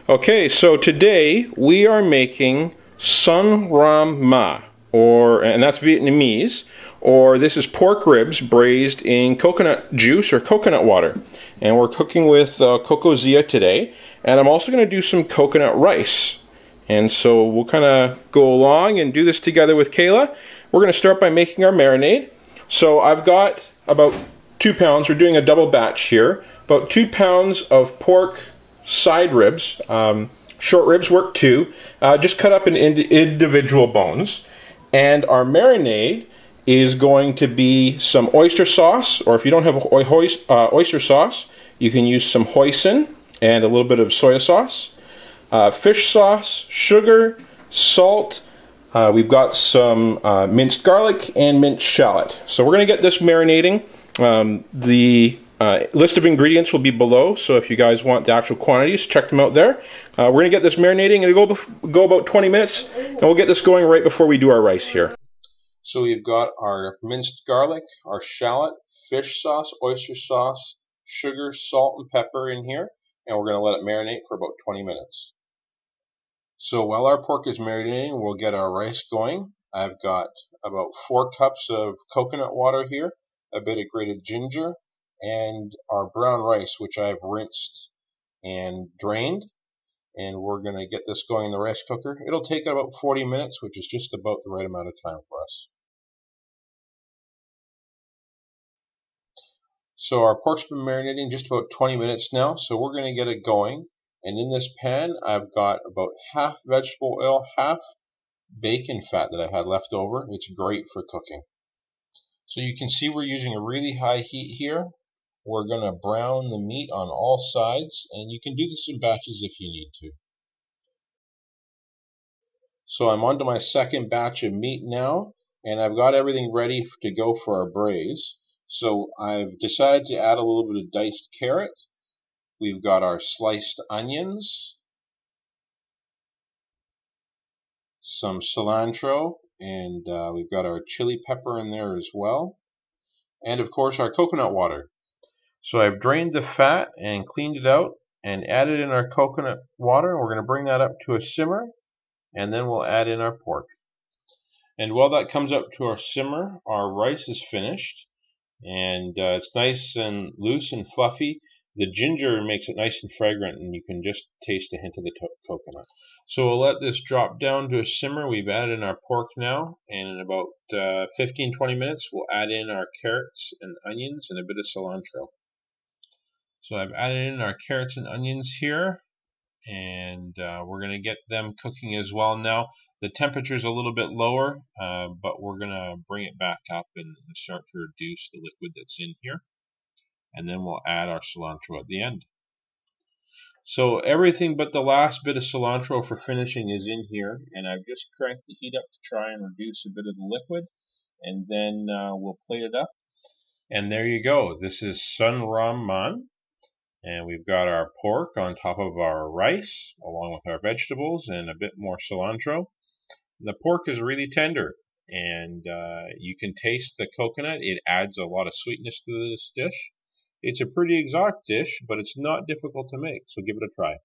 Okay, so today we are making sun ram ma, and that's Vietnamese, or this is pork ribs braised in coconut juice or coconut water. And we're cooking with Cocozia today, and I'm also going to do some coconut rice. And so we'll kind of go along and do this together with Kayla. We're going to start by making our marinade. So I've got about 2 pounds, we're doing a double batch here, about 2 pounds of pork side ribs. Short ribs work too, just cut up in individual bones. And our marinade is going to be some oyster sauce, or if you don't have oyster sauce, you can use some hoisin and a little bit of soy sauce. Fish sauce, sugar, salt. We've got some minced garlic and minced shallot. So we're going to get this marinating. The list of ingredients will be below, so if you guys want the actual quantities, check them out there. We're going to get this marinating. It'll go about 20 minutes, and we'll get this going right before we do our rice here. So we've got our minced garlic, our shallot, fish sauce, oyster sauce, sugar, salt, and pepper in here, and we're going to let it marinate for about 20 minutes. So while our pork is marinating, we'll get our rice going. I've got about 4 cups of coconut water here, a bit of grated ginger, and our brown rice, which I've rinsed and drained. And we're going to get this going in the rice cooker. It'll take about 40 minutes, which is just about the right amount of time for us. So our pork's been marinating just about 20 minutes now, so we're going to get it going. And in this pan, I've got about half vegetable oil, half bacon fat that I had left over. It's great for cooking. So you can see we're using a really high heat here. We're going to brown the meat on all sides, and you can do this in batches if you need to. So I'm on to my second batch of meat now, and I've got everything ready to go for our braise. So I've decided to add a little bit of diced carrot. We've got our sliced onions, some cilantro, and we've got our chili pepper in there as well. And of course our coconut water. So I've drained the fat and cleaned it out and added in our coconut water. We're going to bring that up to a simmer, and then we'll add in our pork. And while that comes up to our simmer, our rice is finished, and it's nice and loose and fluffy. The ginger makes it nice and fragrant, and you can just taste a hint of the coconut. So we'll let this drop down to a simmer. We've added in our pork now, and in about 15-20 minutes we'll add in our carrots and onions and a bit of cilantro. So I've added in our carrots and onions here, and we're going to get them cooking as well now. The temperature is a little bit lower, but we're going to bring it back up and start to reduce the liquid that's in here. And then we'll add our cilantro at the end. So everything but the last bit of cilantro for finishing is in here, and I've just cranked the heat up to try and reduce a bit of the liquid, and then we'll plate it up. And there you go. This is sun ram man. And we've got our pork on top of our rice, along with our vegetables and a bit more cilantro. The pork is really tender, and you can taste the coconut. It adds a lot of sweetness to this dish. It's a pretty exotic dish, but it's not difficult to make, so give it a try.